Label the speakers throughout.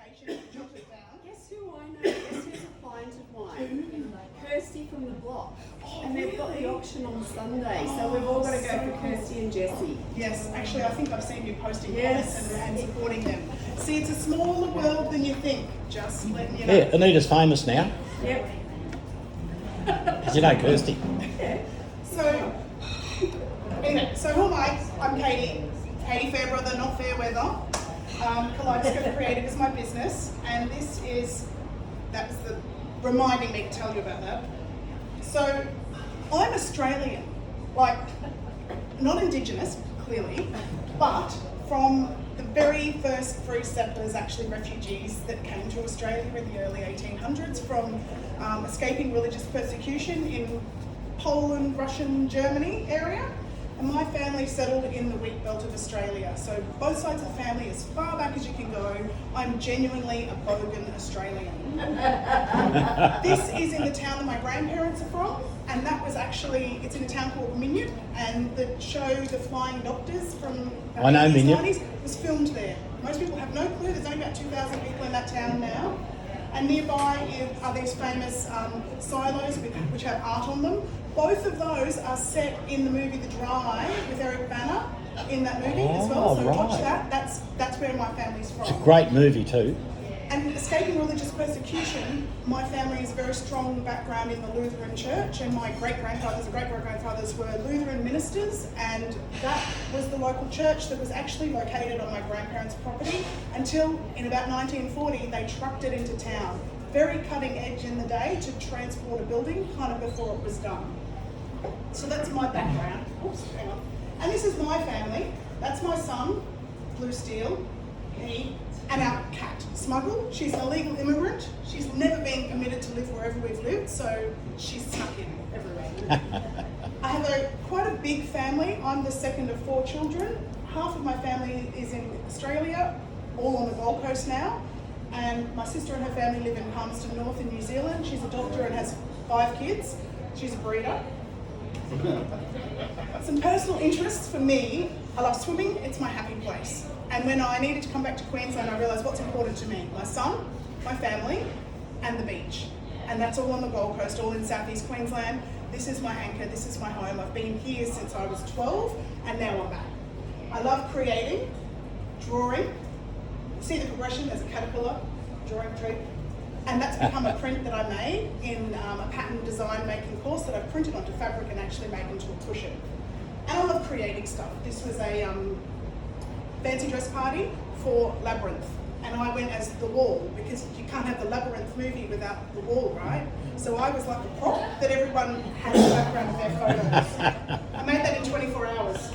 Speaker 1: information. Jot it down.
Speaker 2: Guess who I know? Guess who's a client of mine? Kirsty from the block. And they've got the auction on Sunday, so we've all got to go for Kirsty and Jessie.
Speaker 1: Yes, actually, I think I've seen you posting
Speaker 2: Yes.
Speaker 1: comments and supporting them. See, it's a smaller world than you think. Just letting you know.
Speaker 3: Yeah, Anita's famous now.
Speaker 2: Yep.
Speaker 3: Because you know Kirsty.
Speaker 1: So, anyway, so who am I? I'm Katie. Katie Fairbrother, not Fairweather. Kaleidoscope Creative is my business, and that was the reminding me to tell you about that. So, I'm Australian, like, not Indigenous, clearly, but from the very first free settlers, actually refugees that came to Australia in the early 1800s from escaping religious persecution in Poland, Russian, Germany area. And my family settled in the wheat belt of Australia. So both sides of the family, as far back as you can go, I'm genuinely a bogan Australian. This is in the town that my grandparents are from, and that was actually, it's in a town called Minyip, and the show The Flying Doctors from the 90s was filmed there. Most people have no clue, there's only about 2,000 people in that town now. And nearby are these famous silos which have art on them. Both of those are set in the movie The Drive with Eric Bana in that movie as well. So watch that. That's where my family's from.
Speaker 3: It's a great movie too.
Speaker 1: And escaping religious persecution, my family has a very strong background in the Lutheran Church, and my great-grandfathers and great-great-grandfathers were Lutheran ministers, and that was the local church that was actually located on my grandparents' property until in about 1940 they trucked it into town. Very cutting edge in the day to transport a building kind of before it was done. So that's my background. Oops, hang on. And this is my family. That's my son, Blue Steel, me, and our cat, Smuggle. She's an illegal immigrant. She's never been permitted to live wherever we've lived, so she's snuck in everywhere. I have quite a big family. I'm the second of 4 children. Half of my family is in Australia, all on the Gold Coast now. And my sister and her family live in Palmerston North in New Zealand. She's a doctor and has 5 kids. She's a breeder. Some personal interests for me, I love swimming, it's my happy place. And when I needed to come back to Queensland, I realised what's important to me. My son, my family, and the beach. And that's all on the Gold Coast, all in southeast Queensland. This is my anchor, this is my home. I've been here since I was 12, and now I'm back. I love creating, drawing. See the progression, there's a caterpillar, drawing tree. And that's become a print that I made in a pattern design making course that I've printed onto fabric and actually made into a cushion. And I love creating stuff. This was a fancy dress party for Labyrinth. And I went as the wall, because you can't have the Labyrinth movie without the wall, right? So I was like a prop that everyone had in the background of their photos. I made that in 24 hours.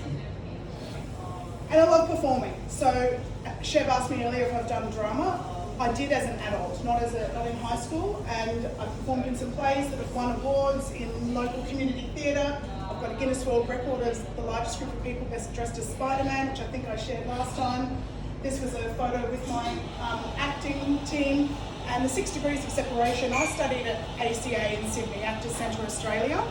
Speaker 1: And I love performing. So Sheb asked me earlier if I've done drama. I did as an adult, not in high school, and I performed in some plays that have won awards in local community theatre. I've got a Guinness World Record as the largest group of people best dressed as Spider-Man, which I think I shared last time. This was a photo with my acting team, and the 6 Degrees of Separation. I studied at ACA in Sydney, Actors Centre Australia,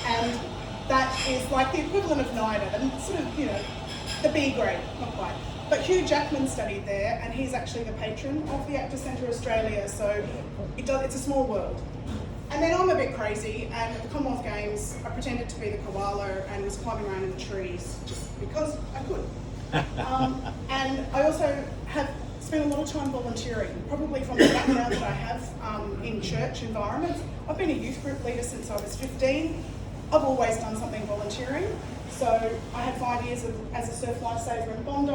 Speaker 1: and that is like the equivalent of NIDA, and sort of, the B grade, not quite. But Hugh Jackman studied there, and he's actually the patron of the Actors Centre Australia, so it's a small world. And then I'm a bit crazy, and at the Commonwealth Games, I pretended to be the koala and was climbing around in the trees, just because I could. And I also have spent a lot of time volunteering, probably from the background that I have in church environments. I've been a youth group leader since I was 15. I've always done something volunteering. So I had 5 years as a surf lifesaver in Bondi.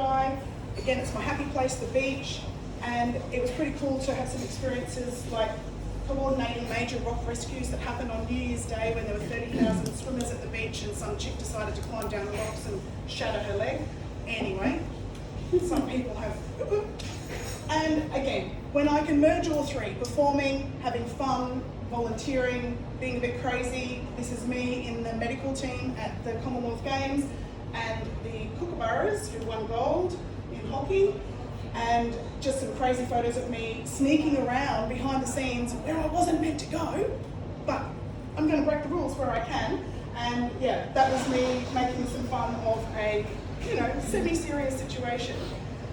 Speaker 1: Again, it's my happy place, the beach, and it was pretty cool to have some experiences like coordinating major rock rescues that happened on New Year's Day when there were 30,000 swimmers at the beach and some chick decided to climb down the rocks and shatter her leg. Anyway, some people have. And again, when I can merge all 3, performing, having fun, volunteering, being a bit crazy. This is me in the medical team at the Commonwealth Games, and the Kookaburras who won gold in hockey, and just some crazy photos of me sneaking around behind the scenes where I wasn't meant to go, but I'm going to break the rules where I can. And yeah, that was me making some fun of a, semi-serious situation.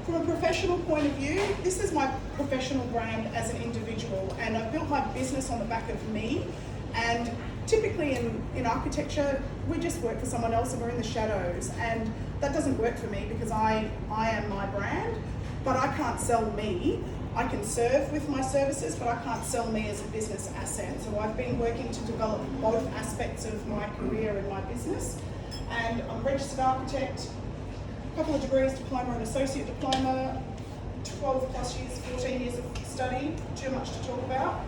Speaker 1: From a professional point of view, this is my professional brand as an individual, and I've built my business on the back of me. And typically in architecture, we just work for someone else and we're in the shadows, and that doesn't work for me because I am my brand, but I can't sell me. I can serve with my services, but I can't sell me as a business asset. So I've been working to develop both aspects of my career and my business. And I'm a registered architect, a couple of degrees, diploma and associate diploma, 12 plus years, 14 years of study, too much to talk about.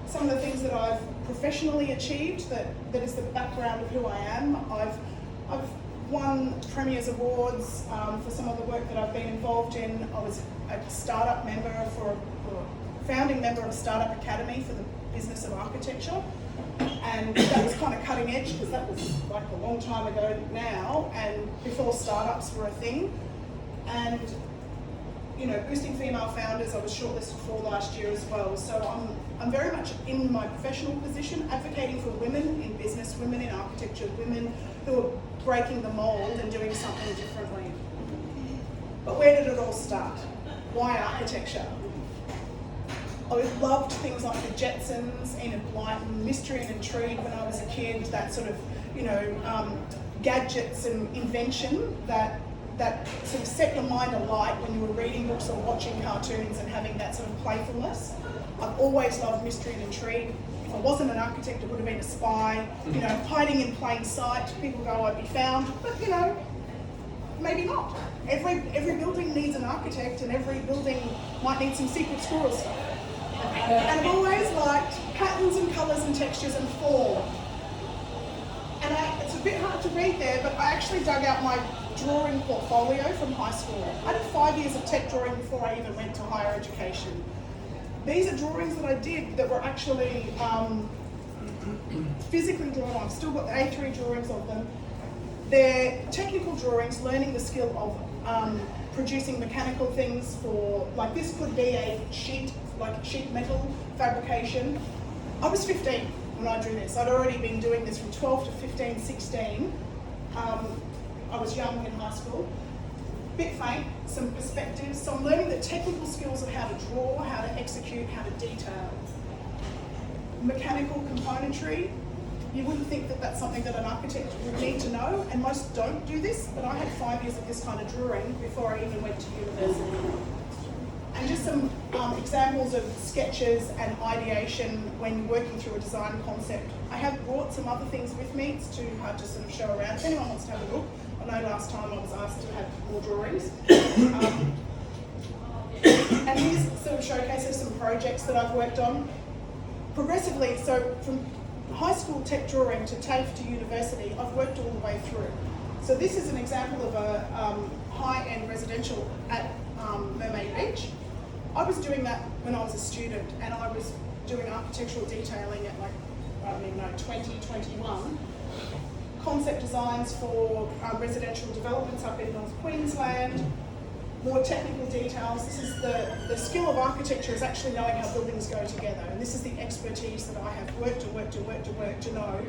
Speaker 1: Some of the things that I've professionally achieved, that is the background of who I am. I've won Premier's Awards for some of the work that I've been involved in. I was a startup member founding member of Startup Academy for the business of architecture. And that was kind of cutting edge because that was like a long time ago now, and before startups were a thing. And you know, boosting female founders, I was shortlisted for last year as well. So I'm very much in my professional position, advocating for women in business, women in architecture, women who are breaking the mold and doing something differently. But where did it all start? Why architecture? I loved things like the Jetsons, Enid Blyton, Mystery and Intrigue when I was a kid, that sort of, you know, gadgets and invention that sort of set your mind alight when you were reading books or watching cartoons and having that sort of playfulness. I've always loved mystery and intrigue. If I wasn't an architect, I would have been a spy, you know, hiding in plain sight. People go, I'd be found, but you know, maybe not. Every building needs an architect, and every building might need some secret squirrel stuff. And I've always liked patterns and colours and textures and form. And it's a bit hard to read there, but I actually dug out my drawing portfolio from high school. I did 5 years of tech drawing before I even went to higher education. These are drawings that I did that were actually physically drawn. I've still got the A3 drawings of them. They're technical drawings, learning the skill of producing mechanical things for, like this could be a sheet metal fabrication. I was 15 when I drew this. I'd already been doing this from 12 to 15, 16. I was young in high school. Bit faint, some perspectives. So I'm learning the technical skills of how to draw, how to execute, how to detail. Mechanical componentry. You wouldn't think that that's something that an architect would need to know, and most don't do this, but I had 5 years of this kind of drawing before I even went to university. And just some examples of sketches and ideation when working through a design concept. I have brought some other things with me. It's too hard to sort of show around. If anyone wants to have a look, I know last time I was asked to have more drawings. And these sort of showcases some projects that I've worked on. Progressively, so from high school tech drawing to TAFE to university, I've worked all the way through. So this is an example of a high-end residential at Mermaid Beach. I was doing that when I was a student, and I was doing architectural detailing at 2021. Concept designs for residential developments up in North Queensland. More technical details. This is the skill of architecture is actually knowing how buildings go together, and this is the expertise that I have worked to know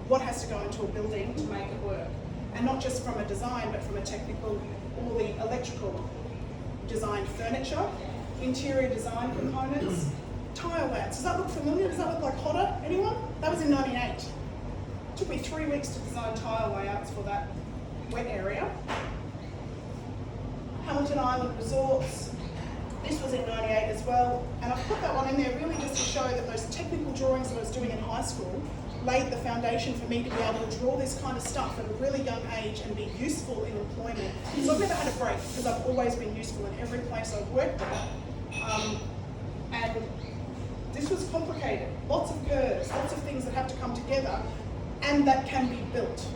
Speaker 1: what has to go into a building to make it work. And not just from a design, but from a technical, all the electrical design furniture, interior design components, tile layouts. Does that look familiar? Does that look like Hodder? Anyone? That was in '98. It took me 3 weeks to design tile layouts for that wet area. Hamilton Island Resorts. This was in '98 as well. And I've put that one in there really just to show that those technical drawings that I was doing in high school laid the foundation for me to be able to draw this kind of stuff at a really young age and be useful in employment. So I've never had a break because I've always been useful in every place I've worked at. And this was complicated. Lots of curves, lots of things that have to come together and that can be built.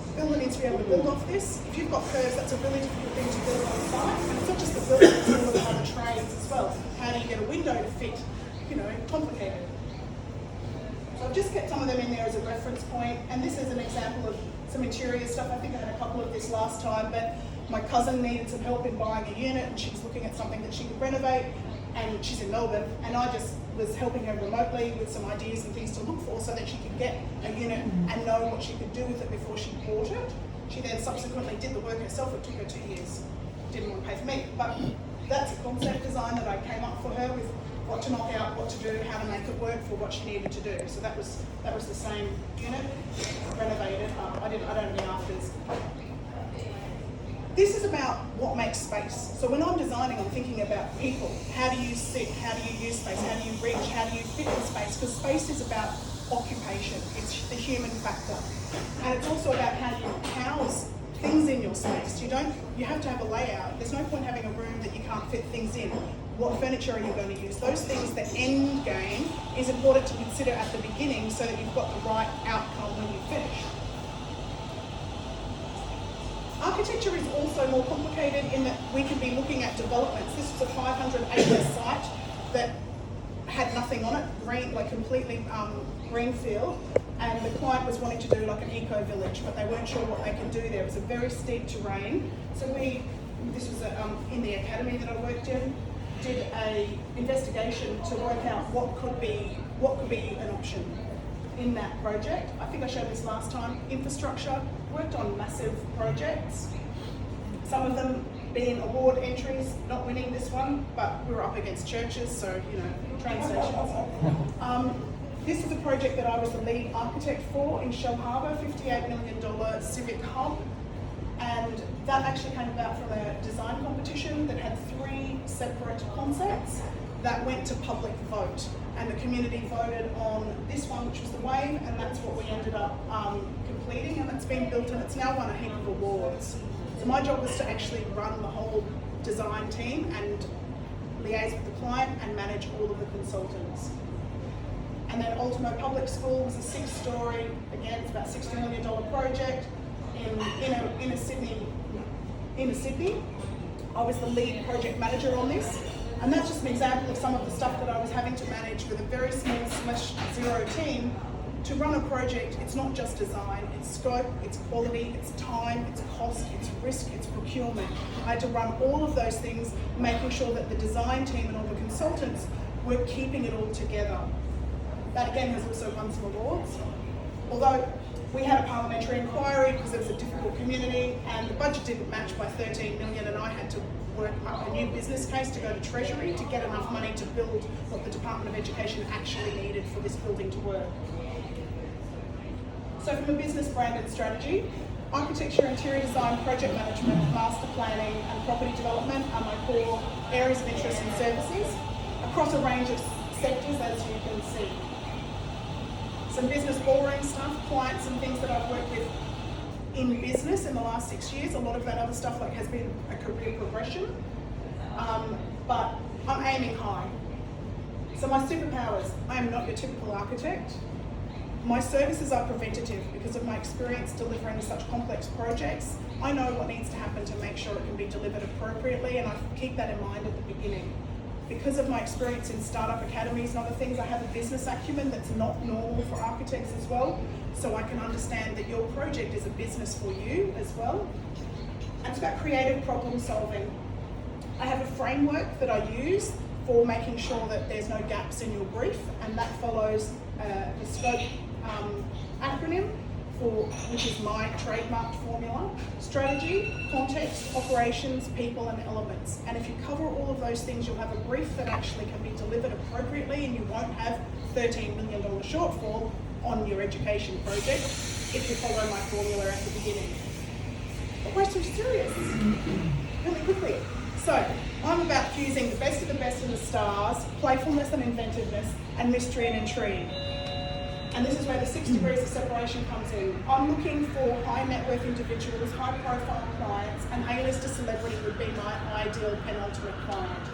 Speaker 1: The builder needs to be able to build off this. If you've got curves, that's a really difficult thing to build on site. And it's not just the builder, it's all of the other trades as well. How do you get a window to fit? Complicated. So I've just kept some of them in there as a reference point, and this is an example of some interior stuff. I think I had a couple of this last time, but my cousin needed some help in buying a unit, and she was looking at something that she could renovate, and she's in Melbourne, and I just was helping her remotely with some ideas and things to look for so that she could get a unit and know what she could do with it before she bought it. She then subsequently did the work herself. It took her 2 years. Didn't want to pay for me. But that's a concept design that I came up for her with what to knock out, what to do, how to make it work for what she needed to do. So that was the same unit, renovated. I don't have any afters. This is about what makes space. So when I'm designing, I'm thinking about people. How do you sit? How do you use space? How do you reach? How do you fit in space? Because space is about occupation. It's the human factor. And it's also about how you house things in your space. You have to have a layout. There's no point having a room that you can't fit things in. What furniture are you going to use? Those things, the end game is important to consider at the beginning so that you've got the right outcome when you finish. Architecture is also more complicated in that we could be looking at developments. This was a 500-acre site that had nothing on it, completely greenfield, and the client was wanting to do like an eco-village, but they weren't sure what they could do there. It was a very steep terrain. So this was in the academy that I worked in, did a investigation to work out what could be an option in that project. I think I showed this last time. Infrastructure, worked on massive projects. Some of them being award entries, not winning this one, but we were up against churches, so train stations. This is a project that I was the lead architect for in Shell Harbour, $58 million civic hub. And that actually came about from a design competition that had 3 separate concepts that went to public vote. And the community voted on this one, which was the wave, and that's what we ended up completing, and it's been built and it's now won a heap of awards. So my job was to actually run the whole design team and liaise with the client and manage all of the consultants. And then Ultimo Public School was a 6-story, again, it's about $60 million project in Sydney. I was the lead project manager on this. And that's just an example of some of the stuff that I was having to manage with a very small /zero team. To run a project, it's not just design, it's scope, it's quality, it's time, it's cost, it's risk, it's procurement. I had to run all of those things, making sure that the design team and all the consultants were keeping it all together. That again has also won some awards. Although we had a parliamentary inquiry because it was a difficult community and the budget didn't match by 13 million, and I had to work up a new business case to go to Treasury to get enough money to build what the Department of Education actually needed for this building to work. So from a business brand and strategy, architecture, interior design, project management, master planning and property development are my core areas of interest and services across a range of sectors, as you can see. Some business boring stuff, clients and things that I've worked with in business in the last 6 years. A lot of that other stuff has been a career progression, but I'm aiming high. So my superpowers, I am not your typical architect. My services are preventative because of my experience delivering such complex projects. I know what needs to happen to make sure it can be delivered appropriately, and I keep that in mind at the beginning. Because of my experience in startup academies and other things, I have a business acumen that's not normal for architects as well, so I can understand that your project is a business for you as well. And it's about creative problem solving. I have a framework that I use for making sure that there's no gaps in your brief, and that follows the SCOPE acronym, which is my trademarked formula: strategy, context, operations, people and elements. And if you cover all of those things, you'll have a brief that actually can be delivered appropriately, and you won't have $13 million shortfall on your education project if you follow my formula at the beginning. But we're so serious, really quickly. So I'm about fusing the best of the best in the stars, playfulness and inventiveness, and mystery and intrigue. And this is where the 6 degrees of separation comes in. I'm looking for high net worth individuals, high profile clients, and A-lister celebrity would be my ideal penultimate client.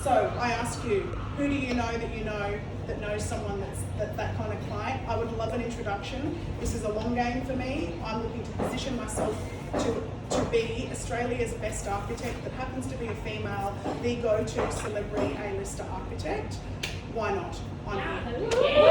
Speaker 1: So I ask you, who do you know that knows someone that's that kind of client? I would love an introduction. This is a long game for me. I'm looking to position myself to be Australia's best architect that happens to be a female, the go-to celebrity A-lister architect. Why not? I'm here.